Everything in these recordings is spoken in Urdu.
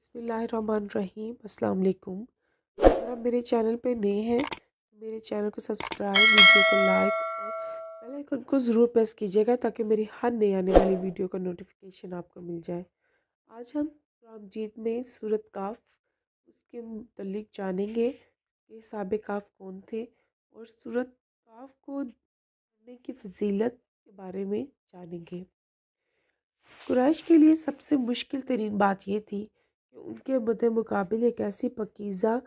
بسم اللہ الرحمن الرحیم۔ السلام علیکم۔ اگر آپ میرے چینل پہ نئے ہیں تو میرے چینل کو سبسکرائب، ویڈیو کو لائک اور بیل آئیکن کو ضرور پریس کیجیے گا تاکہ میری ہر نئی آنے والی ویڈیو کا نوٹیفیکیشن آپ کو مل جائے۔ آج ہم قرآن مجید میں سورۃ کاف اس کے متعلق جانیں گے کہ صحابہ کاف کون تھے، اور سورۃ کاف کو پڑھنے کی فضیلت کے بارے میں جانیں گے۔ قریش کے لیے سب سے مشکل ترین بات یہ تھی کہ ان کے مد مقابل ایک ایسی پاکیزہ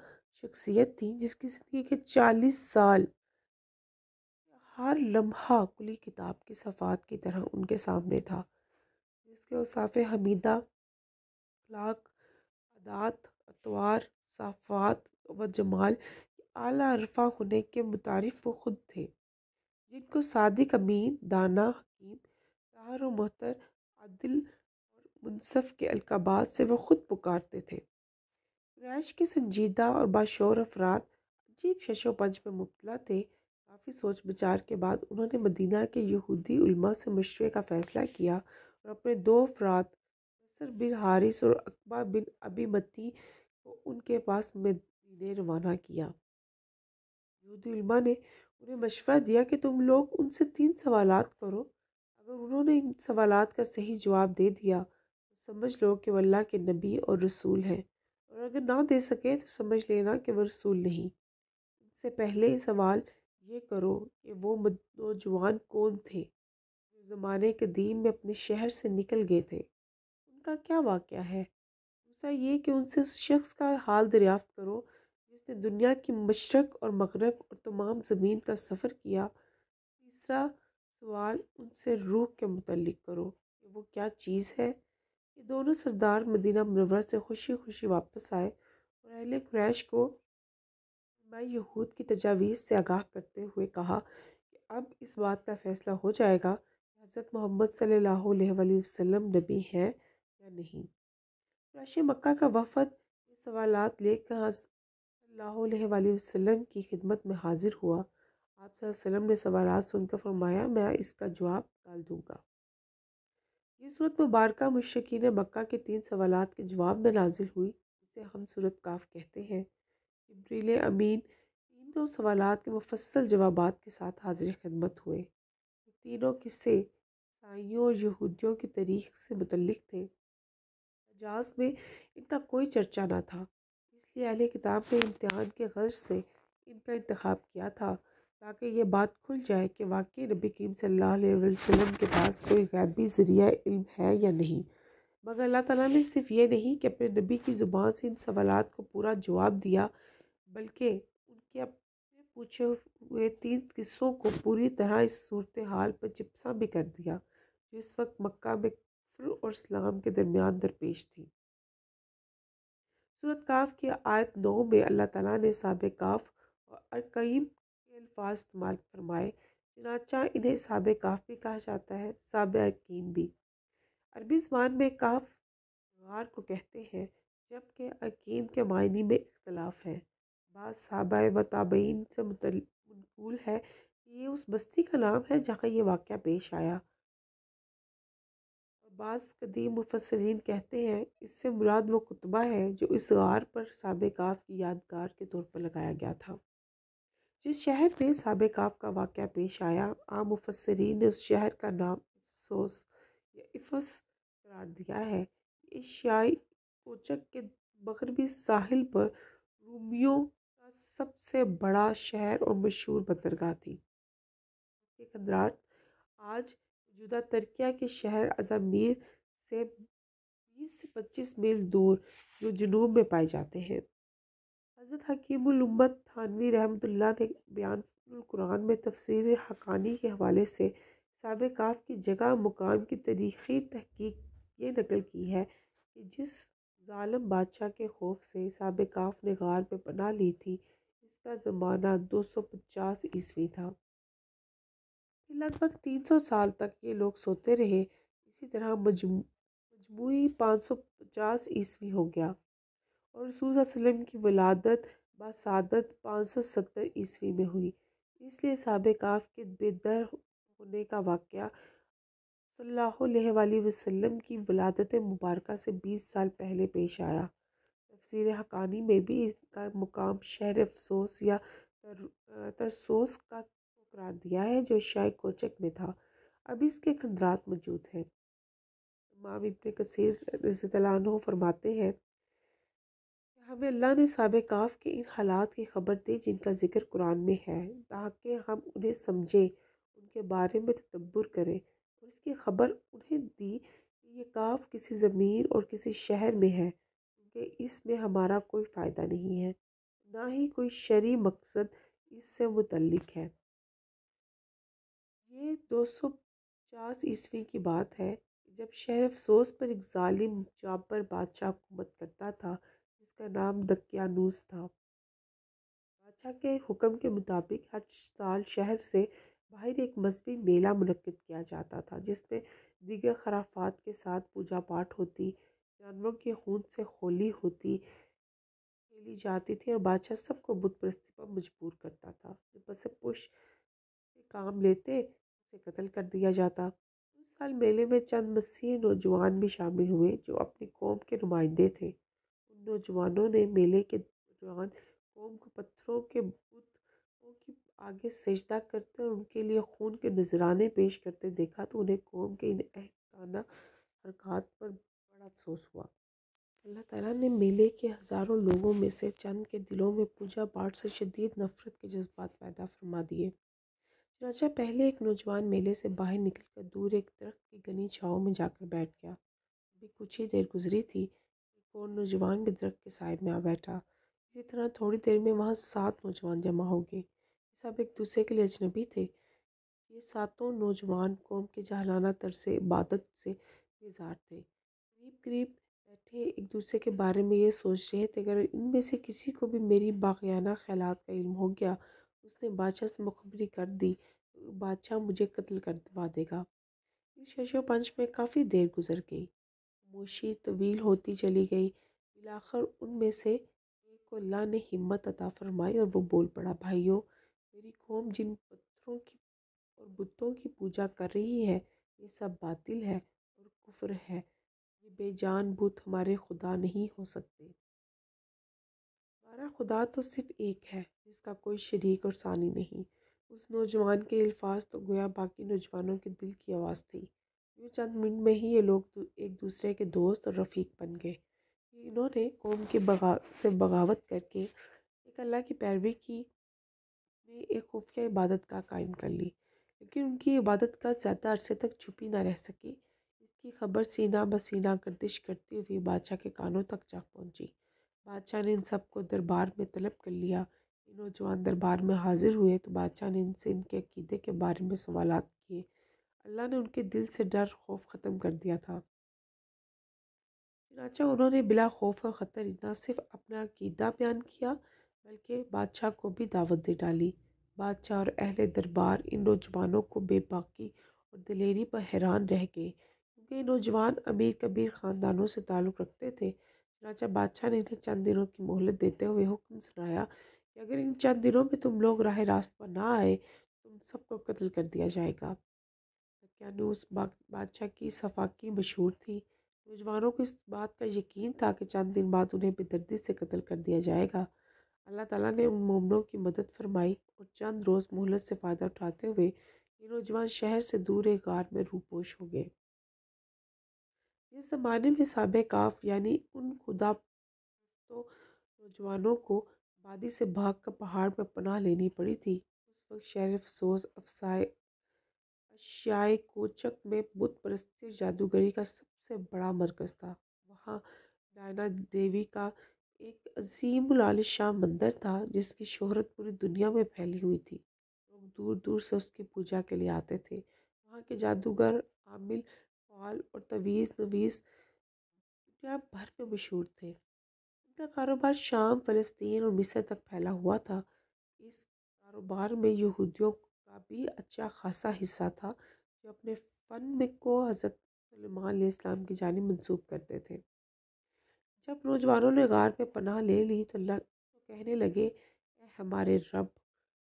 شخصیت تھی جس کی زندگی کے 40 سال ہر لمحہ کھلی کتاب کی صفحات کی طرح ان کے سامنے تھا، جس کے اوصاف حمیدہ، اخلاق، عادات، اطوار، صفات و جمال کے اعلیٰ عرفاں ہونے کے متعارف وہ خود تھے، جن کو صادق، امین، دانا، حکیم، طاہر و مطہر، عادل اور منصف کے القابات سے وہ خود پکارتے تھے۔ قریش کے سنجیدہ اور باشعور افراد عجیب شش و پنج میں مبتلا تھے۔ کافی سوچ بچار کے بعد انہوں نے مدینہ کے یہودی علماء سے مشورے کا فیصلہ کیا اور اپنے 2 افراد نصر بن حارث اور عقبہ بن ابی معیط کو ان کے پاس مدینے روانہ کیا۔ یہودی علماء نے انہیں مشورہ دیا کہ تم لوگ ان سے 3 سوالات کرو، اگر انہوں نے ان سوالات کا صحیح جواب دے دیا تو سمجھ لو کہ وہ اللہ کے نبی اور رسول ہیں، اور اگر نہ دے سکے تو سمجھ لینا کہ وہ رسول نہیں۔ ان سے پہلے سوال یہ کرو کہ وہ نوجوان کون تھے جو زمانے قدیم میں اپنے شہر سے نکل گئے تھے، ان کا کیا واقعہ ہے؟ دوسرا یہ کہ ان سے اس شخص کا حال دریافت کرو جس نے دنیا کی مشرق اور مغرب اور تمام زمین کا سفر کیا۔ تیسرا سوال ان سے روح کے متعلق کرو کہ وہ کیا چیز ہے۔ یہ دونوں سردار مدینہ منورہ سے خوشی خوشی واپس آئے اور اہل قریش کو علماء یہود کی تجاویز سے آگاہ کرتے ہوئے کہا کہ اب اس بات کا فیصلہ ہو جائے گا کہ حضرت محمد صلی اللہ علیہ وآلہ وسلم نبی ہیں یا نہیں۔ قریش مکہ کا وفد یہ سوالات لے کر حضرت صلی اللہ علیہ وآلہ وسلم کی خدمت میں حاضر ہوا۔ آپ صلی اللہ علیہ وسلم نے سوالات سن کر فرمایا، میں اس کا جواب ڈال دوں گا۔ یہ سورۃ مبارکہ مشرکین مکہ کے 3 سوالات کے جواب میں نازل ہوئی، جسے ہم سورۃ کاف کہتے ہیں۔ جبریل امین تینوں سوالات کے مفصل جوابات کے ساتھ حاضر خدمت ہوئے۔ یہ تینوں قصے عیسائیوں اور یہودیوں کی تاریخ سے متعلق تھے۔ حجاز میں ان کا کوئی چرچا نہ تھا، اس لیے اہل کتاب نے امتحان کے غرض سے ان کا انتخاب کیا تھا تاکہ یہ بات کھل جائے کہ واقعی نبی کریم صلی اللہ علیہ وسلم کے پاس کوئی غیبی ذریعہ علم ہے یا نہیں۔ مگر اللہ تعالیٰ نے صرف یہ نہیں کہ اپنے نبی کی زبان سے ان سوالات کو پورا جواب دیا، بلکہ ان کے اپنے پوچھے ہوئے 3 قصوں کو پوری طرح اس صورتحال پر چپساں بھی کر دیا جو اس وقت مکہ میں کفر اور اسلام کے درمیان درپیش تھی۔ سورۃ کاف کی آیت 9 میں اللہ تعالیٰ نے صحابہ کاف اور ارقیم کے الفاظ استعمال فرمائے، چنانچہ انہیں صحابہ کاف بھی کہا جاتا ہے، صحابہ ارقیم بھی۔ عربی زبان میں کاف غار کو کہتے ہیں، جبکہ ارقیم کے معنی میں اختلاف ہے۔ بعض صحابہ و تابعین سے منقول ہے کہ یہ اس بستی کا نام ہے جہاں یہ واقعہ پیش آیا، اور بعض قدیم مفسرین کہتے ہیں اس سے مراد وہ کتبہ ہے جو اس غار پر صحابہ کاف کی یادگار کے طور پر لگایا گیا تھا۔ جس شہر میں صحابہ کاف کا واقعہ پیش آیا، عام مفسرین نے اس شہر کا نام افسوس یا افس قرار دیا ہے۔ یہ ایشیائی کوچک کے مغربی ساحل پر رومیوں کا سب سے بڑا شہر اور مشہور بندرگاہ تھی۔ اس کے خندرات آج موجودہ ترکیہ کے شہر ازمیر سے 20 سے 25 میل دور جنوب میں پائے جاتے ہیں۔ حضرت حکیم الامت تھانوی رحمۃ اللہ نے بیان القرآن میں تفسیر حقانی کے حوالے سے صحابہ کاف کی جگہ مقام کی تاریخی تحقیق یہ نقل کی ہے کہ جس ظالم بادشاہ کے خوف سے صحابہ کاف نے غار میں پناہ لی تھی، اس کا زمانہ 250 عیسوی تھا۔ پھر لگ بھگ 300 سال تک یہ لوگ سوتے رہے، اسی طرح مجموعی 550 عیسوی ہو گیا، اور رسول صلی اللہ علیہ وسلم کی ولادت بسعادت 570 عیسوی میں ہوئی۔ اس لیے صحابہ کاف کے بے در ہونے کا واقعہ صلی اللہ علیہ وآلہ وسلم کی ولادت مبارکہ سے 20 سال پہلے پیش آیا۔ تفسیر حقانی میں بھی اس کا مقام شہر افسوس یا ترسوس کا قرار دیا ہے جو شاہ کوچک میں تھا۔ اب اس کے خندرات موجود ہیں۔ امام ابن کثیر رضی اللہ عنہ فرماتے ہیں کہ ہمیں اللہ نے اصحاب کہف کے ان حالات کی خبر دی جن کا ذکر قرآن میں ہے تاکہ ہم انہیں سمجھیں، ان کے بارے میں تدبر کریں، اور اس کی خبر انہیں دی کہ یہ کہف کسی زمین اور کسی شہر میں ہے، کیونکہ اس میں ہمارا کوئی فائدہ نہیں ہے، نہ ہی کوئی شرعی مقصد اس سے متعلق ہے۔ یہ 250 عیسوی کی بات ہے جب شہر افسوس پر ایک ظالم جابر بادشاہ حکومت کرتا تھا جس کا نام دقیانوس تھا۔ بادشاہ کے حکم کے مطابق ہر سال شہر سے باہر ایک مذہبی میلہ منعقد کیا جاتا تھا جس میں دیگر خرافات کے ساتھ پوجا پاٹ ہوتی، جانوروں کے خون سے ہولی ہوتی، کھیلی جاتی تھی، اور بادشاہ سب کو بت پرستی پر مجبور کرتا تھا۔ جو پس پش کام لیتے اسے قتل کر دیا جاتا۔ اس سال میلے میں چند مسیحی نوجوان بھی شامل ہوئے جو اپنی قوم کے نمائندے تھے۔ ان نوجوانوں نے میلے کے دوران قوم کو پتھروں کے بتوں کے آگے سجدہ کرتے اور ان کے لیے خون کے نذرانے پیش کرتے دیکھا تو انہیں قوم کے ان احمقانہ حرکات پر بڑا افسوس ہوا۔ اللہ تعالیٰ نے میلے کے ہزاروں لوگوں میں سے چند کے دلوں میں پوجا پاٹ سے شدید نفرت کے جذبات پیدا فرما دیے۔ چنانچہ پہلے ایک نوجوان میلے سے باہر نکل کر دور ایک درخت کی گھنی چھاؤں میں جا کر بیٹھ گیا۔ ابھی کچھ ہی دیر گزری تھی، ایک اور نوجوان بھی درخت کے سائے میں آ بیٹھا۔ اسی طرح تھوڑی دیر میں وہاں 7 نوجوان جمع ہو گئے۔ یہ سب ایک دوسرے کے لیے اجنبی تھے۔ یہ 7 نوجوان قوم کے جاہلانہ طرز عبادت سے بیزار تھے۔ قریب قریب بیٹھے ایک دوسرے کے بارے میں یہ سوچ رہے تھے اگر ان میں سے کسی کو بھی میری باغیانہ خیالات کا علم ہو گیا، اس نے بادشاہ سے مخبری کر دی، بادشاہ مجھے قتل کروا دے گا۔ اس شش و پنج میں کافی دیر گزر گئی، خاموشی طویل ہوتی چلی گئی۔ بالآخر ان میں سے ایک کو اللہ نے ہمت عطا فرمائی اور وہ بول پڑا، بھائیو، میری قوم جن پتھروں کی اور بتوں کی پوجا کر رہی ہے یہ سب باطل ہے اور کفر ہے، یہ بے جان بت ہمارے خدا نہیں ہو سکتے۔ ہمارا خدا تو صرف ایک ہے جس کا کوئی شریک اور ثانی نہیں۔ اس نوجوان کے الفاظ تو گویا باقی نوجوانوں کے دل کی آواز تھی۔ یوں چند منٹ میں ہی یہ لوگ ایک دوسرے کے دوست اور رفیق بن گئے۔ انہوں نے قوم کی سے بغاوت کر کے ایک اللہ کی پیروی کی، نے ایک خفیہ عبادت گاہ قائم کر لی، لیکن ان کی عبادت گاہ زیادہ عرصے تک چھپی نہ رہ سکی۔ اس کی خبر سینہ بسینہ گردش کرتی ہوئی بادشاہ کے کانوں تک جا پہنچی۔ بادشاہ نے ان سب کو دربار میں طلب کر لیا۔ یہ نوجوان دربار میں حاضر ہوئے تو بادشاہ نے ان سے ان کے عقیدے کے بارے میں سوالات کیے۔ اللہ نے ان کے دل سے ڈر خوف ختم کر دیا تھا، چنانچہ انہوں نے بلا خوف اور خطر نہ صرف اپنا عقیدہ بیان کیا بلکہ بادشاہ کو بھی دعوت دے ڈالی۔ بادشاہ اور اہل دربار ان نوجوانوں کو بے باکی اور دلیری پر حیران رہ گئے، کیونکہ یہ نوجوان امیر کبیر خاندانوں سے تعلق رکھتے تھے۔ چنانچہ بادشاہ نے انہیں چند دنوں کی مہلت دیتے ہوئے حکم سنایا کہ اگر ان چند دنوں میں تم لوگ راہ راست پر نہ آئے تم سب کو قتل کر دیا جائے گا۔ دقیانوس بادشاہ کی صفاقی مشہور تھی۔ نوجوانوں کو اس بات کا یقین تھا کہ چند دن بعد انہیں بے دردی سے قتل کر دیا جائے گا۔ اللہ تعالیٰ نے ان مومنوں کی مدد فرمائی اور چند روز مہلت سے فائدہ اٹھاتے ہوئے یہ نوجوان شہر سے دور ایک غار میں روپوش ہو گئے۔ جس زمانے میں اصحاب کہف یعنی ان خدا پرستوں نوجوانوں کو وادی سے بھاگ کر پہاڑ پر پناہ لینی پڑی تھی، اس وقت شہر افسوس اشیائے کوچک میں بت پرستی اور جادوگری کا سب سے بڑا مرکز تھا۔ وہاں ڈائنا دیوی کا ایک عظیم العالیشان مندر تھا جس کی شہرت پوری دنیا میں پھیلی ہوئی تھی۔ لوگ دور دور سے اس کی پوجا کے لیے آتے تھے۔ وہاں کے جادوگر، عامل، فعال اور تویز نویس دنیا بھر میں مشہور تھے۔ ان کا کاروبار شام، فلسطین اور مصر تک پھیلا ہوا تھا۔ اس کاروبار میں یہودیوں کا بھی اچھا خاصا حصہ تھا جو اپنے فن میں کو حضرت سلیمان علیہ السلام کی جانب منسوب کرتے تھے۔ جب نوجوانوں نے غار میں پناہ لے لی تو کہنے لگے، اے ہمارے رب،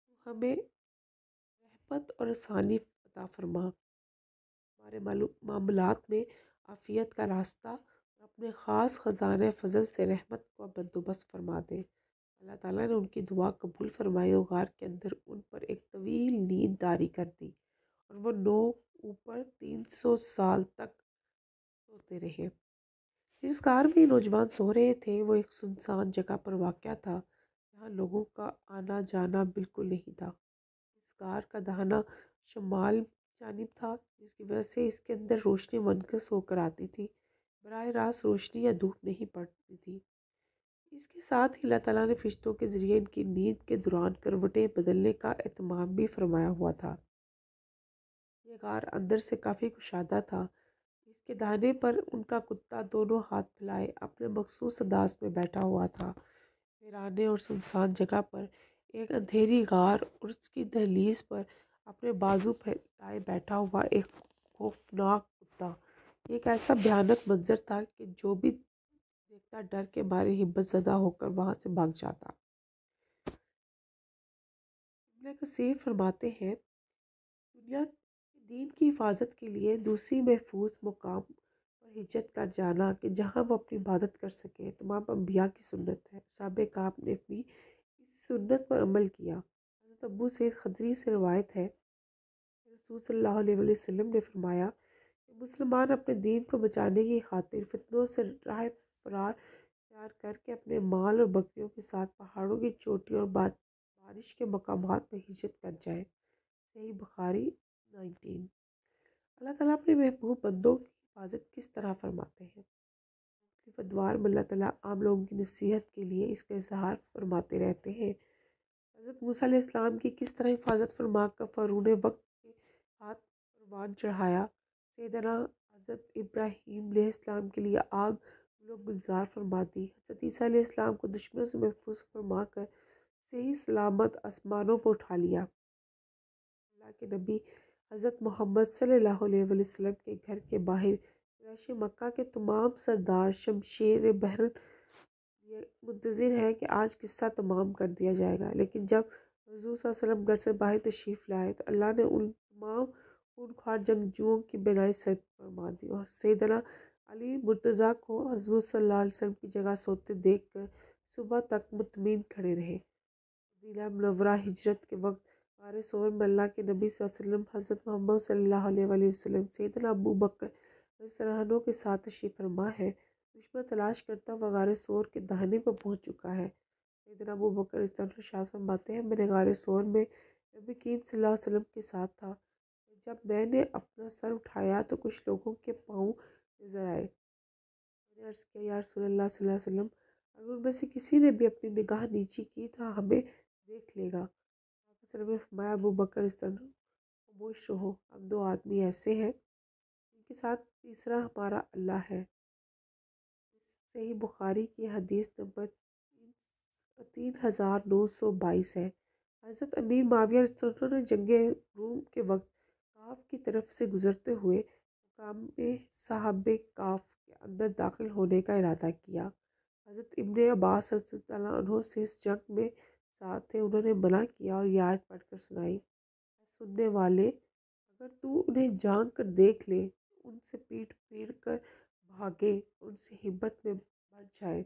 تو ہمیں رحمت اور آسانی عطا فرما، ہمارے معاملات میں عافیت کا راستہ اور اپنے خاص خزانہ فضل سے رحمت کو بندوبست فرما دیں۔ اللہ تعالیٰ نے ان کی دعا قبول فرمائی اور غار کے اندر ان پر ایک طویل نیند طاری کر دی اور وہ 300 سال تک سوتے رہے۔ جس غار میں نوجوان سو رہے تھے وہ ایک سنسان جگہ پر واقع تھا، جہاں لوگوں کا آنا جانا بالکل نہیں تھا۔ اس غار کا دہانہ شمال جانب تھا، جس کی وجہ سے اس کے اندر روشنی منعکس ہو کر آتی تھی، براہ راست روشنی یا دھوپ نہیں پڑتی تھی۔ اس کے ساتھ ہی اللہ تعالیٰ نے فرشتوں کے ذریعے ان کی نیند کے دوران کروٹیں بدلنے کا اہتمام بھی فرمایا ہوا تھا۔ یہ غار اندر سے کافی کشادہ تھا۔ اس کے دہانے پر ان کا کتا دونوں ہاتھ پھیلائے اپنے مخصوص انداز میں بیٹھا ہوا تھا۔ ویرانے اور سنسان جگہ پر ایک اندھیری غار اور اس کی دہلیز پر اپنے بازو پھیلائے بیٹھا ہوا ایک خوفناک کتا۔ ایک ایسا بھیانک منظر تھا کہ جو بھی دیکھتا ڈر کے مارے ہمت زدہ ہو کر وہاں سے بھاگ جاتا۔ ابن کثیر فرماتے ہیں، دنیا دین کی حفاظت کے لیے دوسری محفوظ مقام پر ہجرت کر جانا کہ جہاں وہ اپنی عبادت کر سکے تمام انبیاء کی سنت ہے۔ صحابہ کہف نے بھی اس سنت پر عمل کیا۔ حضرت ابو سعید خدری سے روایت ہے کہ رسول صلی اللہ علیہ وسلم نے فرمایا کہ مسلمان اپنے دین کو بچانے کی خاطر فتنوں سے راہ فرار اختیار کر کے اپنے مال اور بکریوں کے ساتھ پہاڑوں کی چوٹیوں اور بارش کے مقامات میں ہجرت کر جائے۔ صحیح بخاری 19۔ اللہ تعالیٰ اپنے محبوب بندوں کی حفاظت کس طرح فرماتے ہیں؟ مختلف ادوار میں اللہ تعالیٰ عام لوگوں کی نصیحت کے لیے اس کا اظہار فرماتے رہتے ہیں۔ حضرت موسیٰ علیہ السلام کی کس طرح حفاظت فرما کر فرعون وقت کے ہاتھ پروان چڑھایا۔ سیدنا حضرت ابراہیم علیہ السلام کے لیے آگ لوگ گلزار فرما دی۔ حضرت عیسیٰ علیہ السلام کو دشمنوں سے محفوظ فرما کر صحیح سلامت آسمانوں پر اٹھا لیا۔ اللہ کے نبی حضرت محمد صلی اللہ علیہ وسلم کے گھر کے باہر قریش مکہ کے تمام سردار شمشیر بحرن یہ منتظر ہیں کہ آج قصہ تمام کر دیا جائے گا، لیکن جب حضور صلی اللہ علیہ وسلم گھر سے باہر تشریف لائے تو اللہ نے ان تمام خونخوار جنگجوؤں کی بینائی سرد فرما دی اور سیدنا علی مرتضیٰ کو حضور صلی اللہ علیہ وسلم کی جگہ سوتے دیکھ کر صبح تک مطمئن کھڑے رہے۔ مدینہ منورہ ہجرت کے وقت غار ثور میں اللہ کے نبی صلی اللہ علیہ وسلم حضرت محمد صلی اللہ علیہ وسلم سیدنا ابو بکر رضی اللہ عنہ کے ساتھ تشریف فرما ہے۔ دشمن تلاش کرتا ہوا غار ثور کے دہانے پر پہنچ چکا ہے۔ سیدنا ابو بکر رضی اللہ عنہ ارشاد فرماتے ہیں، میں نے غار ثور میں نبی کریم صلی اللہ علیہ وسلم کے ساتھ تھا۔ جب میں نے اپنا سر اٹھایا تو کچھ لوگوں کے پاؤں نظر آئے۔ میں نے عرض کیا، یا رسول اللہ صلی اللہ علیہ وسلم، اگر ان میں سے کسی نے بھی اپنی نگاہ نیچی کی تو ہمیں دیکھ لے گا۔ آپ صلی اللہ علیہ وسلم نے فرمایا، ابو بکر رضی اللہ عنہ خاموش رہو، ہم دو آدمی ایسے ہیں ان کے ساتھ تیسرا ہمارا اللہ ہے۔ صحیح بخاری کی حدیث نمبر 3922 ہے۔ حضرت امیر معاویہ رضی اللہ عنہ نے جنگ روم کے وقت کاف کی طرف سے گزرتے ہوئے مقام صحابہ کاف کے اندر داخل ہونے کا ارادہ کیا۔ حضرت ابن عباس رضی اللہ عنہ سے اس جنگ میں ساتھ تھے، انہوں نے منع کیا اور یہ آیت پڑھ کر سنائی، اے سننے والے، اگر تو انہیں جان کر دیکھ لے، ان سے پیٹ پھیر کر بھاگے، ان سے ہمت میں بڑھ جائے۔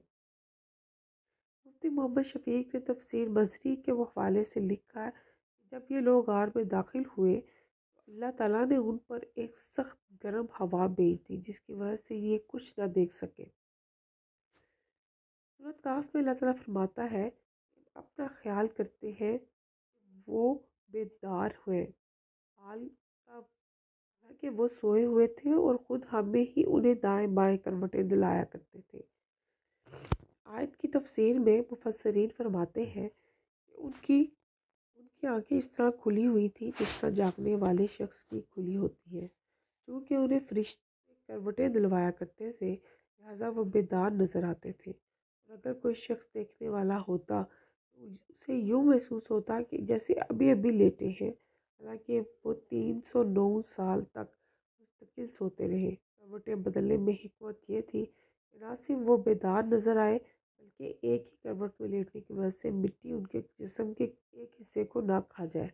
مفتی محمد شفیق نے تفسیر مظہری کے حوالے سے لکھا ہے کہ جب یہ لوگ غار میں داخل ہوئے تو اللہ تعالیٰ نے ان پر ایک سخت گرم ہوا بھیج دی جس کی وجہ سے یہ کچھ نہ دیکھ سکے۔ سورۃ کہف میں اللہ تعالیٰ فرماتا ہے کہ اپنا خیال کرتے ہیں وہ بیدار ہوئے، حالانکہ وہ سوئے ہوئے تھے اور خود ہمیں ہی انہیں دائیں بائیں کروٹیں دلایا کرتے تھے۔ آیت کی تفسیر میں مفسرین فرماتے ہیں کہ ان کی آنکھیں اس طرح کھلی ہوئی تھی جس طرح جاگنے والے شخص کی کھلی ہوتی ہے۔ چونکہ انہیں فرشتے کروٹیں دلوایا کرتے تھے لہٰذا وہ بیدار نظر آتے تھے، اور اگر کوئی شخص دیکھنے والا ہوتا تو اسے یوں محسوس ہوتا کہ جیسے ابھی ابھی لیٹے ہیں، حالانکہ وہ 309 سال تک مستقل سوتے رہے۔ کروٹیں بدلنے میں حکمت یہ تھی کہ نہ صرف وہ بیدار نظر آئے بلکہ ایک ہی کروٹ میں لیٹنے کی وجہ سے مٹی ان کے جسم کے ایک حصے کو نہ کھا جائے۔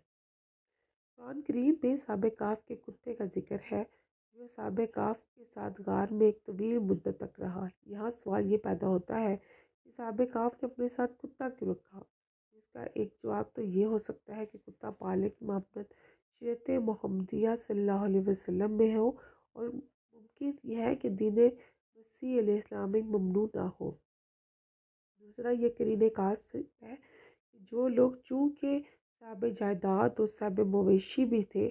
قرآن کریم میں صحابہ کہف کے کتے کا ذکر ہے جو صحابہ کہف کے ساتھ غار میں ایک طویل مدت تک رہا۔ یہاں سوال یہ پیدا ہوتا ہے کہ کہ صاحب کاف نے اپنے ساتھ کتا کیوں رکھا؟ اس کا ایک جواب تو یہ ہو سکتا ہے کہ کتا پالنے کی ممانعت شریعت محمدیہ صلی اللہ علیہ وسلم میں ہو، اور ممکن یہ ہے کہ دین مسیح علیہ السلام میں ممنوع نہ ہو۔ دوسرا یہ قرینِ خاص ہے کہ جو لوگ چونکہ صاحب جائیداد اور صاحب مویشی بھی تھے،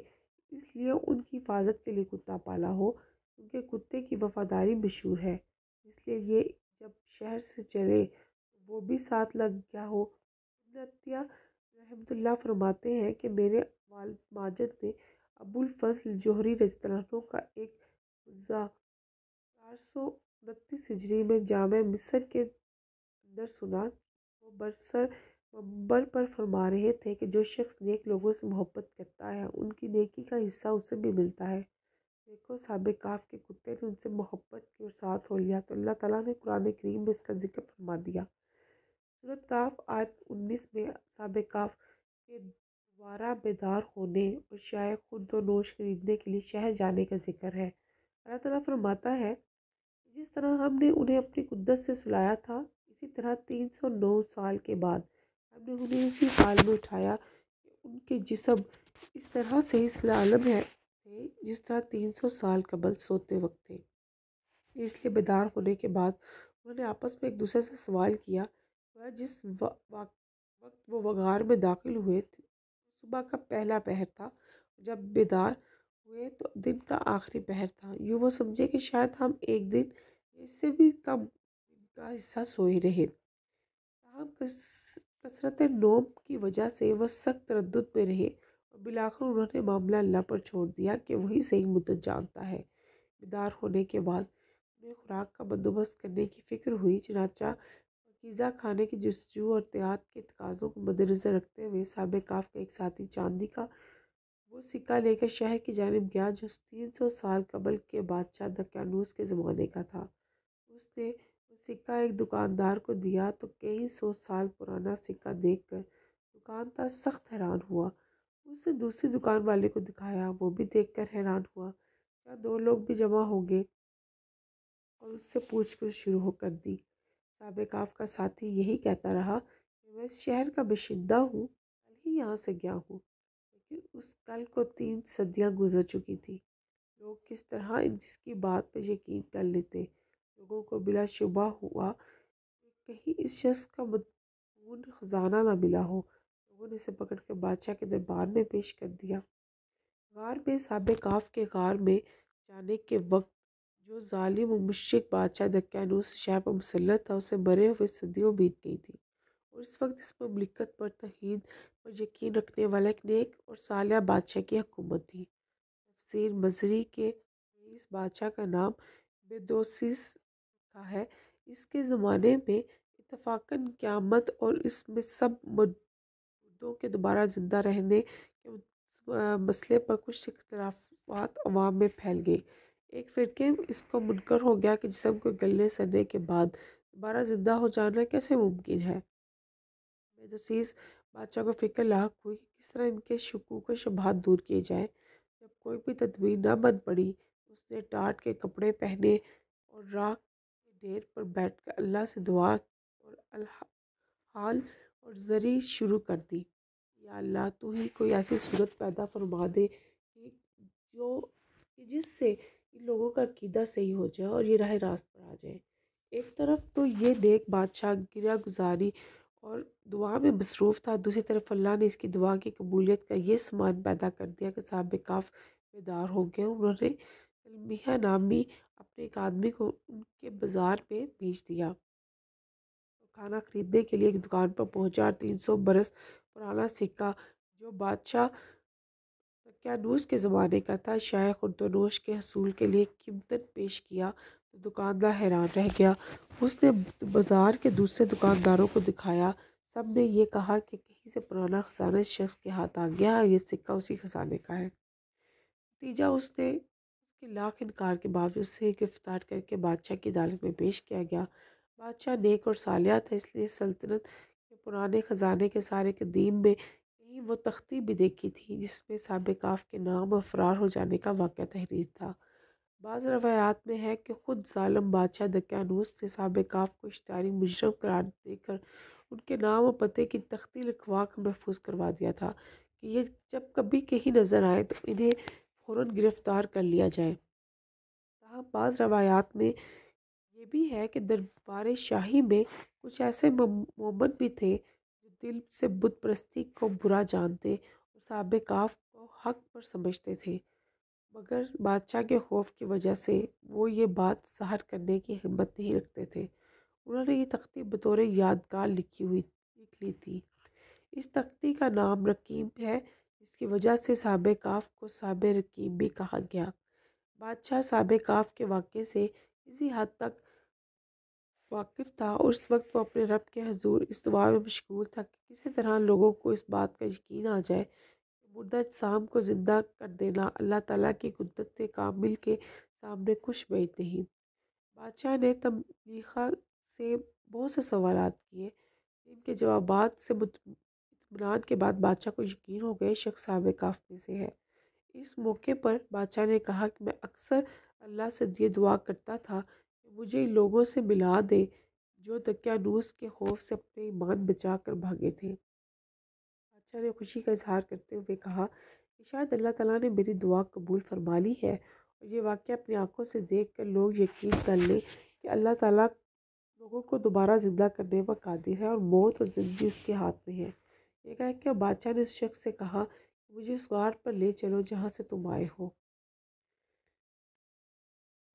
اس لیے ان کی حفاظت کے لیے کتا پالا ہو، کیونکہ کتے کی وفاداری مشہور ہے، اس لیے یہ جب شہر سے چلے وہ بھی ساتھ لگ گیا ہو۔ ابن عطیہ رحمۃ اللہ فرماتے ہیں کہ میرے والد ماجد نے ابو الفضل جوہری رضی اللہ عنہ کا ایک وعظہ 429 ہجری میں جامع مصر کے اندر سنا۔ وہ برسر منبر پر فرما رہے تھے کہ جو شخص نیک لوگوں سے محبت کرتا ہے ان کی نیکی کا حصہ اسے بھی ملتا ہے۔ دیکھو صاحب کاف کے کتے نے ان سے محبت کی اور ساتھ ہو لیا تو اللہ تعالیٰ نے قرآن کریم میں اس کا ذکر فرما دیا۔ سورۃ کاف آیت 19 میں صاحب کاف کے دوبارہ بیدار ہونے اور شائع خورد و نوش خریدنے کے لیے شہر جانے کا ذکر ہے۔ اللہ تعالیٰ فرماتا ہے جس طرح ہم نے انہیں اپنی قدرت سے سلایا تھا، اسی طرح 309 سال کے بعد ہم نے انہیں اسی حال میں اٹھایا کہ ان کے جسم اس طرح سے اس عالم ہے تھے جس طرح 300 سال قبل سوتے وقت تھے۔ اس لیے بیدار ہونے کے بعد انہوں نے آپس میں ایک دوسرے سے سوال کیا، جس وقت وہ غار میں داخل ہوئے تھے صبح کا پہلا پہر تھا، جب بیدار ہوئے تو دن کا آخری پہر تھا۔ یوں وہ سمجھے کہ شاید ہم ایک دن اس سے بھی کم کا حصہ سوئے رہے۔ تاہم کثرت نوم کی وجہ سے وہ سخت تردد میں رہے اور بالآخر انہوں نے معاملہ اللہ پر چھوڑ دیا کہ وہی صحیح مدت جانتا ہے۔ بیدار ہونے کے بعد انہیں خوراک کا بندوبست کرنے کی فکر ہوئی، چنانچہ پاکیزہ کھانے کی جستجو اور احتیاط کے تقاضوں کو مدنظر رکھتے ہوئے صاحب کاف کا ایک ساتھی چاندی کا وہ سکہ لے کر شہر کی جانب گیا جو 300 سال قبل کے بادشاہ دقیانوس کے زمانے کا تھا۔ اس نے وہ سکہ ایک دکاندار کو دیا تو کئی 100 سال پرانا سکہ دیکھ کر دکاندار سخت حیران ہوا۔ اس نے دوسری دکان والے کو دکھایا، وہ بھی دیکھ کر حیران ہوا۔ کیا دو لوگ بھی جمع ہو گئے اور اس سے پوچھ گچھ شروع کر دی۔ صاحب کاف کا ساتھی یہی کہتا رہا کہ میں اس شہر کا باشندہ ہوں، کل ہی یہاں سے گیا ہوں، لیکن اس کل کو 3 صدیاں گزر چکی تھی۔ لوگ کس طرح اس کی بات پر یقین کر لیتے؟ لوگوں کو بلا شبہ ہوا کہ کہیں اس شخص کا مدفون خزانہ نہ ملا ہو۔ لوگوں نے اسے پکڑ کر بادشاہ کے دربار میں پیش کر دیا۔ غار میں صاحب کاف کے غار میں جانے کے وقت جو ظالم و مشرک بادشاہ دقیانوس شہر پر مسلط تھا اسے مرے ہوئے صدیوں بیت گئی تھی، اور اس وقت اس مملکت پر توحید پر یقین رکھنے والا ایک نیک اور صالح بادشاہ کی حکومت تھی۔ تفسیر مظہری کے اس بادشاہ کا نام بیودوسیس کا ہے۔ اس کے زمانے میں اتفاقاً قیامت اور اس میں سب مردوں کے دوبارہ زندہ رہنے کے مسئلے پر کچھ اختلافات عوام میں پھیل گئے۔ ایک فرقے اس کو منکر ہو گیا کہ جسم کو گلنے سڑنے کے بعد دوبارہ زندہ ہو جانا کیسے ممکن ہے۔ بیودوسیس بادشاہ کو فکر لاحق ہوئی کہ کس طرح ان کے شکوک و شبہات دور کیے جائیں۔ جب کوئی بھی تدبیر نہ بن پڑی اس نے ٹاٹ کے کپڑے پہنے اور راکھ کے ڈھیر پر بیٹھ کر اللہ سے دعا اور الحال اور زری شروع کر دی۔ یا اللہ، تو ہی کوئی ایسی صورت پیدا فرما دے کہ جس سے ان لوگوں کا عقیدہ صحیح ہو جائے اور یہ راہ راست پر آ جائے۔ ایک طرف تو یہ نیک بادشاہ گریہ گزاری اور دعا میں مصروف تھا، دوسری طرف اللہ نے اس کی دعا کی قبولیت کا یہ سامان پیدا کر دیا کہ صاحب کاف بیدار ہو گئے۔ انہوں نے تلمیہ نامی اپنے ایک آدمی کو ان کے بازار میں بھیج دیا۔ کھانا خریدنے کے لیے ایک دکان پر پہنچا اور 300 برس پرانا سکہ جو بادشاہ دقیانوس کے زمانے کا تھا شائع خورد و نوش کے حصول کے لیے قیمتاً پیش کیا تو دکاندار حیران رہ گیا۔ اس نے بازار کے دوسرے دکانداروں کو دکھایا، سب نے یہ کہا کہ کہیں سے پرانا خزانہ اس شخص کے ہاتھ آ گیا ہے اور یہ سکہ اسی خزانے کا ہے۔ نتیجہ اس کے لاکھ انکار کے باوجود اسے گرفتار کر کے بادشاہ کی عدالت میں پیش کیا گیا۔ بادشاہ نیک اور صالح تھا، اس لیے سلطنت کے پرانے خزانے کے سارے قدیم میں کہیں وہ تختی بھی دیکھی تھی جس میں صاحب کاف کے نام اور فرار ہو جانے کا واقعہ تحریر تھا۔ بعض روایات میں ہے کہ خود ظالم بادشاہ دقیانوس نے صاحب کاف کو اشتہاری مجرم قرار دے کر ان کے نام و پتے کی تختی لکھوا کر محفوظ کروا دیا تھا کہ یہ جب کبھی کہیں نظر آئے تو انہیں فوراً گرفتار کر لیا جائے۔ تاہم بعض روایات میں یہ بھی ہے کہ دربار شاہی میں کچھ ایسے مومن بھی تھے جو دل سے بت پرستی کو برا جانتے اور صاحب کاف کو حق پر سمجھتے تھے، مگر بادشاہ کے خوف کی وجہ سے وہ یہ بات ظاہر کرنے کی ہمت نہیں رکھتے تھے۔ انہوں نے یہ تختی بطور یادگار لکھ لی تھی۔ اس تختی کا نام رقیم ہے، جس کی وجہ سے صاحب کاف کو صاحب رقیم بھی کہا گیا۔ بادشاہ صاحب کاف کے واقعے سے اسی حد تک واقف تھا اور اس وقت وہ اپنے رب کے حضور اس دعا میں مشغول تھا کہ کسی طرح لوگوں کو اس بات کا یقین آ جائے کہ مردہ اجسام کو زندہ کر دینا اللہ تعالیٰ کی قدرت کامل کے سامنے کچھ بعید نہیں۔ بادشاہ نے تملیخا سے بہت سے سوالات کیے، ان کے جوابات سے اطمینان کے بعد بادشاہ کو یقین ہو گیا شخص صاحب کاف میں سے ہے۔ اس موقع پر بادشاہ نے کہا کہ میں اکثر اللہ سے یہ دعا کرتا تھا کہ مجھے ان لوگوں سے ملا دے جو دقیانوس کے خوف سے اپنے ایمان بچا کر بھاگے تھے۔ بادشاہ نے خوشی کا اظہار کرتے ہوئے کہا کہ شاید اللہ تعالیٰ نے میری دعا قبول فرما لی ہے اور یہ واقعہ اپنی آنکھوں سے دیکھ کر لوگ یقین کر لیں کہ اللہ تعالیٰ لوگوں کو دوبارہ زندہ کرنے پر قادر ہے اور موت اور زندگی اس کے ہاتھ میں ہے۔ یہ کہہ کہ بادشاہ نے اس شخص سے کہا کہ مجھے اس غار پر لے چلو جہاں سے تم آئے ہو۔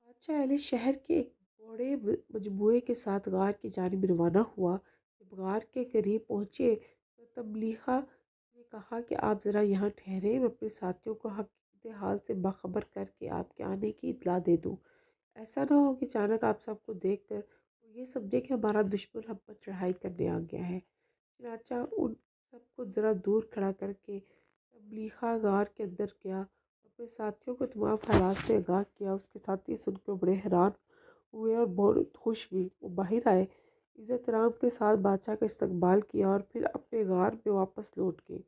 بادشاہ اہل شہر کے ایک بڑے مجموعے کے ساتھ غار کی جانب روانہ ہوا۔ جب غار کے قریب پہنچے تو تملیخا نے کہا کہ آپ ذرا یہاں ٹھہریں، میں اپنے ساتھیوں کو حقیقت حال سے باخبر کر کے آپ کے آنے کی اطلاع دے دوں۔ ایسا نہ ہو کہ اچانک آپ سب کو دیکھ کر وہ یہ سمجھے کہ ہمارا دشمن ہم پر چڑھائی کرنے آ گیا ہے۔ چنانچہ ان سب کو ذرا دور کھڑا کر کے تملیخا غار کے اندر گیا اور اپنے ساتھیوں کو تمام حالات سے آگاہ کیا۔ اس کے ساتھی سن کر بڑے حیران ہوئے اور بہت خوش بھی۔ وہ باہر آئے، عزت احترام کے ساتھ بادشاہ کا استقبال کیا اور پھر اپنے غار میں واپس لوٹ گئے۔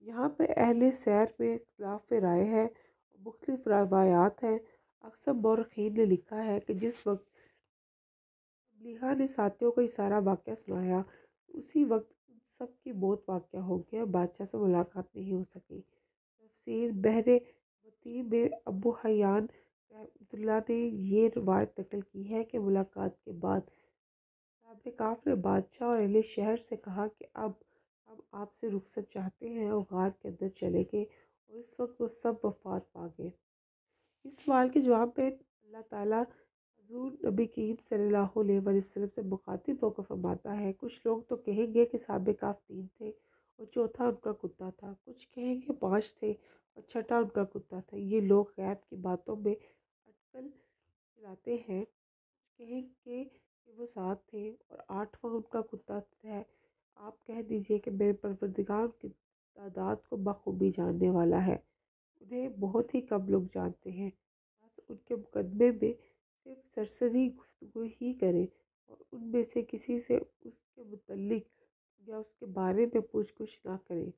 یہاں پر اہل سیر میں اختلاف رائے ہے اور مختلف روایات ہیں۔ اکثر مورخین نے لکھا ہے کہ جس وقت تملیخا نے ساتھیوں کو یہ سارا واقعہ سنایا اسی وقت ان سب کی موت واقع ہو گئی اور بادشاہ سے ملاقات نہیں ہو سکی۔ تفسیر بحر وسیع میں ابو حیان رحمۃ اللہ نے یہ روایت نقل کی ہے کہ ملاقات کے بعد صاحب کاف نے بادشاہ اور اہل شہر سے کہا کہ اب ہم آپ سے رخصت چاہتے ہیں، اور غار کے اندر چلے گئے اور اس وقت وہ سب وفات پا گئے۔ اس سوال کے جواب میں اللہ تعالیٰ حضور نبی کریم صلی اللہ علیہ وآلہ وسلم سے مخاطب ہو کر فرماتا ہے، کچھ لوگ تو کہیں گے کہ صاحب کاف 3 تھے اور چوتھا ان کا کتا تھا، کچھ کہیں گے 5 تھے اور چھٹا ان کا کتا تھا۔ یہ لوگ غیب کی باتوں میں اٹکل چلاتے ہیں۔ کچھ کہیں گے کہ وہ 7 تھے اور 8واں ان کا کتا ہے۔ آپ کہہ دیجئے کہ میرے پروردگار ان کی تعداد کو بخوبی جاننے والا ہے، انہیں بہت ہی کم لوگ جانتے ہیں۔ بس ان کے مقدمے میں صرف سرسری گفتگو ہی کریں اور ان میں سے کسی سے اس کے متعلق یا اس کے بارے میں پوچھ گچھ نہ کریں۔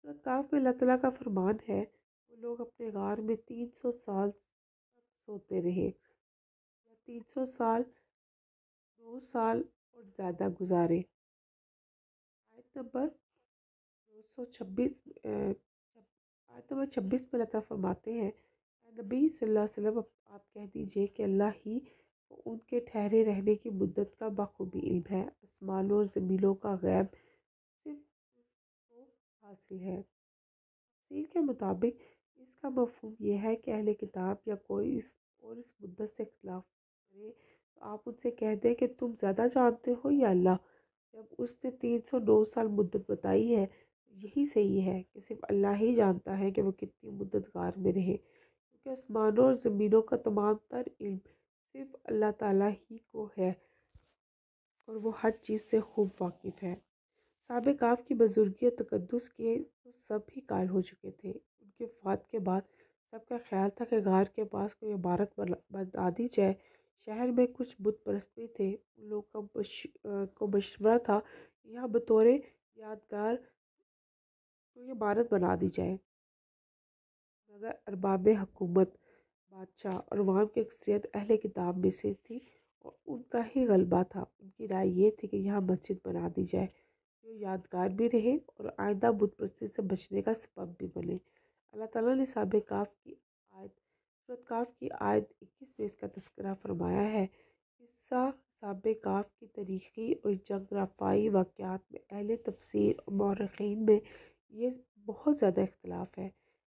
سورۃ کہف میں اللہ تعالیٰ کا فرمان ہے، وہ لوگ اپنے غار میں 300 سال تک سوتے رہے یا 300 سال 9 سال اور زیادہ گزارے۔ آیت نمبر 226 آیت نمبر 26 میں اللہ تعالیٰ فرماتے ہیں، اے نبی صلی اللہ علیہ وسلم آپ کہہ دیجئے کہ اللہ ہی کو ان کے ٹھہرے رہنے کی مدت کا بخوبی علم ہے، آسمانوں اور زمینوں کا غیب صرف اس کو حاصل ہے۔ تفسیر کے مطابق اس کا مفہوم یہ ہے کہ اہل کتاب یا کوئی اس مدت سے اختلاف کرے تو آپ ان سے کہہ دیں کہ تم زیادہ جانتے ہو یا اللہ۔ جب اس نے 309 سال مدت بتائی ہے یہی صحیح ہے کہ صرف اللہ ہی جانتا ہے کہ وہ کتنی مدت غار میں رہے، کیونکہ آسمانوں اور زمینوں کا تمام تر علم صرف اللہ تعالیٰ ہی کو ہے اور وہ ہر چیز سے خوب واقف ہے۔ صاحب کاف کی بزرگی اور تقدس کے تو سب ہی قائل ہو چکے تھے۔ ان کی وفات کے بعد سب کا خیال تھا کہ غار کے پاس کوئی عمارت بنا دی جائے۔ شہر میں کچھ بت پرست بھی تھے، ان لوگوں کو مشورہ تھا کہ یہاں بطور یادگار کوئی عمارت بنا دی جائے، مگر ارباب حکومت بادشاہ اور عوام کی اکثریت اہل کتاب میں سے تھی اور ان کا ہی غلبہ تھا۔ ان کی رائے یہ تھی کہ یہاں مسجد بنا دی جائے جو یادگار بھی رہے اور آئندہ بت پرستی سے بچنے کا سبب بھی بنے۔ اللہ تعالیٰ نے سورۃ کاف کی آیت 21 میں اس کا تذکرہ فرمایا ہے۔ قصہ اصحاب کاف کی تاریخی اور جغرافیائی واقعات میں اہل تفسیر اور مورخین میں یہ بہت زیادہ اختلاف ہے۔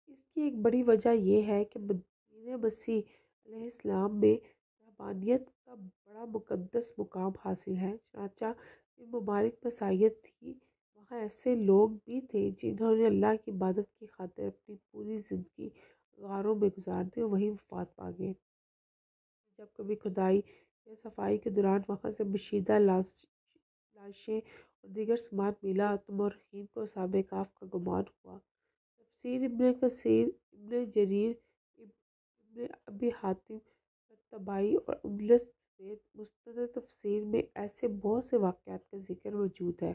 اس کی ایک بڑی وجہ یہ ہے کہ مدینہ مسیح علیہ السلام میں رہبانیت کا بڑا مقدس مقام حاصل ہے، چنانچہ ان ممالک میں سیاحت تھی، وہاں ایسے لوگ بھی تھے جنہوں نے اللہ کی عبادت کی خاطر اپنی پوری زندگی غاروں میں گزار دی اور وہیں وفات پا گئے۔ جب کبھی کھدائی یا صفائی کے دوران وہاں سے بشیدہ لاشیں اور دیگر سامان ملا تو مورخین کو اصحاب کہف کا گمان ہوا۔ تفسیر ابن کثیر، ابن جریر، ابن ابی حاتم طبائی اور اندلس سمیت مستند تفسیر میں ایسے بہت سے واقعات کا ذکر موجود ہے۔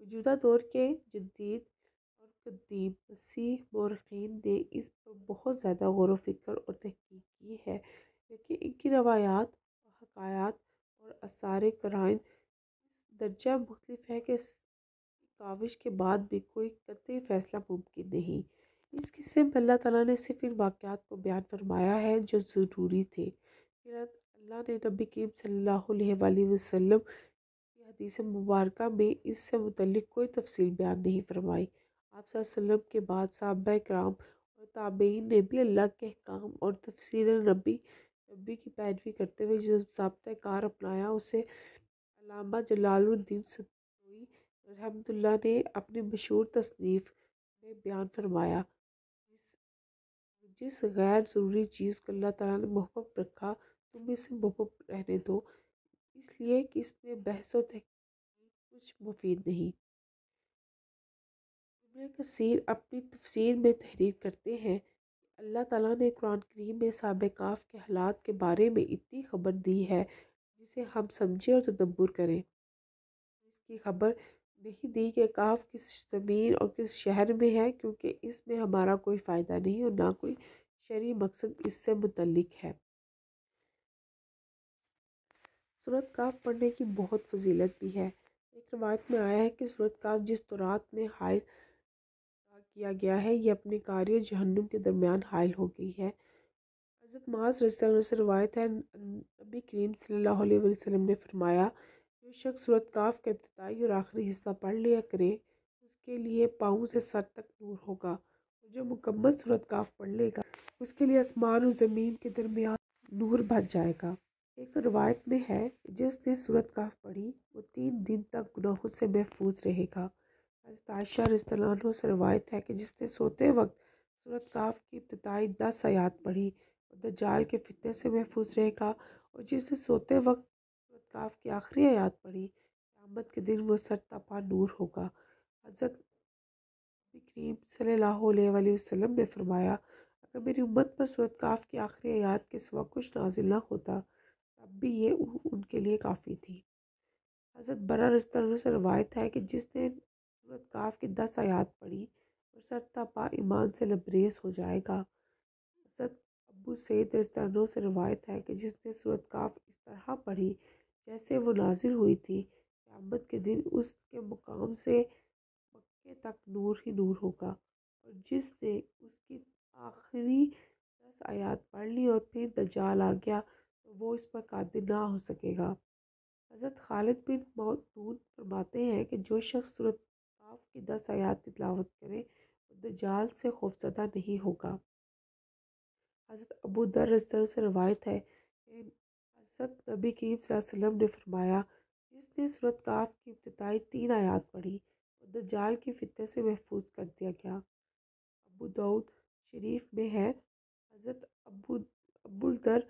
موجودہ دور کے جدید اور قدیم مسیح مورخین نے اس پر بہت زیادہ غور و فکر اور تحقیق کی ہے، لیکن ان کی روایات، حکایات اور آثار قرائن اس درجہ مختلف ہے کہ اس کاوش کے بعد بھی کوئی قطعی فیصلہ ممکن نہیں۔ اس قصے میں اللہ تعالیٰ نے صرف ان واقعات کو بیان فرمایا ہے جو ضروری تھے، پھر اللہ نے نبی کریم صلی اللہ علیہ وآلہ وسلم کی حدیث مبارکہ میں اس سے متعلق کوئی تفصیل بیان نہیں فرمائی۔ آپ صلی اللہ علیہ وسلم کے بعد صحابہ کرام اور تابعین نے بھی اللہ کے احکام اور تفسیر نبی کی پیروی کرتے ہوئے جو ضابطۂ کار اپنایا، اسے علامہ جلال الدین سدوسی رحمۃ اللہ نے اپنی مشہور تصنیف میں بیان فرمایا۔ جس غیر ضروری چیز کو اللہ تعالیٰ نے محبوب رکھا تم اسے محبوب رہنے دو، اس لیے کہ اس میں بحث و تحقیق کچھ مفید نہیں۔ ابن کثیر اپنی تفسیر میں تحریر کرتے ہیں کہ اللہ تعالیٰ نے قرآن کریم میں اصحاب کہف کے حالات کے بارے میں اتنی خبر دی ہے جسے ہم سمجھیں اور تدبر کریں۔ اس کی خبر نہیں دی کہ کہف کس زمین اور کس شہر میں ہے، کیونکہ اس میں ہمارا کوئی فائدہ نہیں اور نہ کوئی شرعی مقصد اس سے متعلق ہے۔ سورۃ کہف پڑھنے کی بہت فضیلت بھی ہے۔ ایک روایت میں آیا ہے کہ سورۃ کہف جس تورات میں حائل کیا گیا ہے، یہ اپنی قاری اور جہنم کے درمیان حائل ہو گئی ہے۔ حضرت معاذ رضی اللہ عنہ سے روایت ہے، نبی کریم صلی اللہ علیہ وسلم نے فرمایا، جو شخص سورۃ کہف کا ابتدائی اور آخری حصہ پڑھ لیا کرے اس کے لیے پاؤں سے سر تک نور ہوگا، اور جو مکمل سورۃ کہف پڑھ لے گا اس کے لیے آسمان اور زمین کے درمیان نور بھر جائے گا۔ ایک روایت میں ہے کہ جس نے سورۃ کہف پڑھی وہ 3 دن تک گناہوں سے محفوظ رہے گا۔ حضرت عائشہ رضی اللہ عنہا سے روایت ہے کہ جس نے سوتے وقت سورۃ کہف کی ابتدائی 10 آیات پڑھی وہ دجال کے فتنے سے محفوظ رہے گا، اور جس نے سوتے وقت سورۃ کہف کی آخری آیات پڑھی قیامت کے دن وہ سر تا پا نور ہوگا۔ حضرت نبی کریم صلی اللہ علیہ وآلہ وسلم نے فرمایا، اگر میری امت پر سورۃ کہف کی آخری آیات کے سوا کچھ نازل نہ ہوتا تب بھی یہ ان کے لیے کافی تھی۔ حضرت برا رضی اللہ عنہ سے روایت ہے کہ جس نے سورۃ کہف کی 10 آیات پڑھی اور سر تا پا ایمان سے لبریز ہو جائے گا۔ حضرت ابو سعید رضی اللہ عنہ سے روایت ہے کہ جس نے سورۃ کہف اس طرح پڑھی جیسے وہ نازل ہوئی تھی قیامت کے دن اس کے مقام سے مکے تک نور ہی نور ہوگا، اور جس نے اس کی آخری 10 آیات پڑھ لی اور پھر دجال آ گیا تو وہ اس پر قادر نہ ہو سکے گا۔ حضرت خالد بن معدون فرماتے ہیں کہ جو شخص سورۃ کہف کی 10 آیات کی تلاوت کرے وہ دجال سے خوفزدہ نہیں ہوگا۔ حضرت ابو ذر رضی اللہ عنہ سے روایت ہے کہ حضرت نبی کریم صلی اللہ علیہ وسلم نے فرمایا، جس نے سورۃ کہف کی ابتدائی 3 آیات پڑھی وہ دجال کے فتنے سے محفوظ کر دیا گیا۔ ابو داؤد شریف میں ہے، حضرت ابو ذر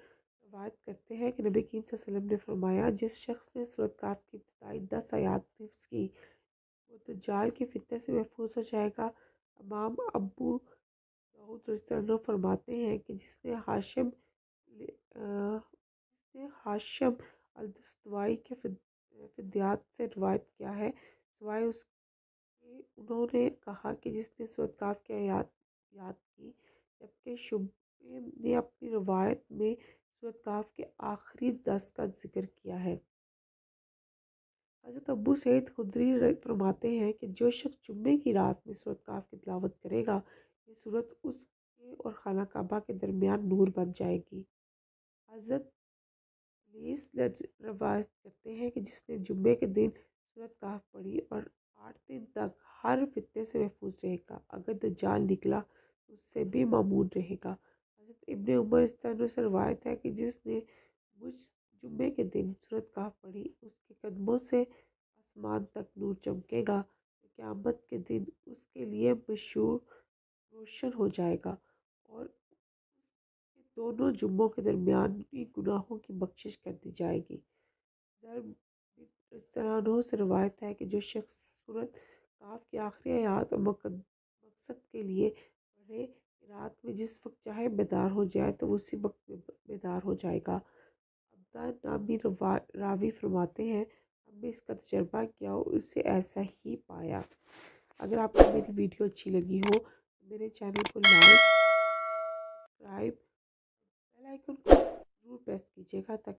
روایت کرتے ہیں کہ نبی کریم صلی اللہ علیہ وسلم نے فرمایا، جس شخص نے سورۃ کہف کی ابتدائی 10 آیات حفظ کی وہ دجال کے فتنے سے محفوظ ہو جائے گا۔ امام ابو داؤد رضی اللہ عنہ فرماتے ہیں کہ جس نے حاشم الدستوائی کے فدیات سے روایت کیا ہے سوائے اس کے، انہوں نے کہا کہ جس نے سورۃ کہف کی آیات یاد کی جبکہ نے اپنی روایت میں سورۃ کہف کے آخری 10 کا ذکر کیا ہے۔ حضرت ابو سعید خدری فرماتے ہیں کہ جو شخص جمعے کی رات میں سورۃ کہف کی تلاوت کرے گا، یہ سورت اس کے اور خانہ کعبہ کے درمیان نور بن جائے گی۔ حضرت انیس روایت کرتے ہیں کہ جس نے جمعے کے دن سورۃ کہف پڑھی اور 8 دن تک ہر فتنے سے محفوظ رہے گا، اگر دجال نکلا تو اس سے بھی معمون رہے گا۔ حضرت ابن عمر اس طرح سے روایت ہے کہ جس نے مجھ جمعے کے دن سورۃ کہف پڑھی، اس کے قدموں سے آسمان تک نور چمکے گا، قیامت کے دن اس کے لیے مشہور روشن ہو جائے گا اور اس کے دونوں جمعوں کے درمیان کی گناہوں کی بخشش کر دی جائے گی۔ ذر بن عنہ سے روایت ہے کہ جو شخص سورۃ کہف کی آخری آیات اور مقصد کے لیے پڑھے، رات میں جس وقت چاہے بیدار ہو جائے تو اسی وقت بیدار ہو جائے گا۔ عبدہ نامی راوی فرماتے ہیں ہم نے اس کا تجربہ کیا اور اسے ایسا ہی پایا۔ اگر آپ کو میری ویڈیو اچھی لگی ہو تو میرے چینل کو لائک، سبسکرائب، بیل آئیکن کو ضرور پریس کیجیے گا تاکہ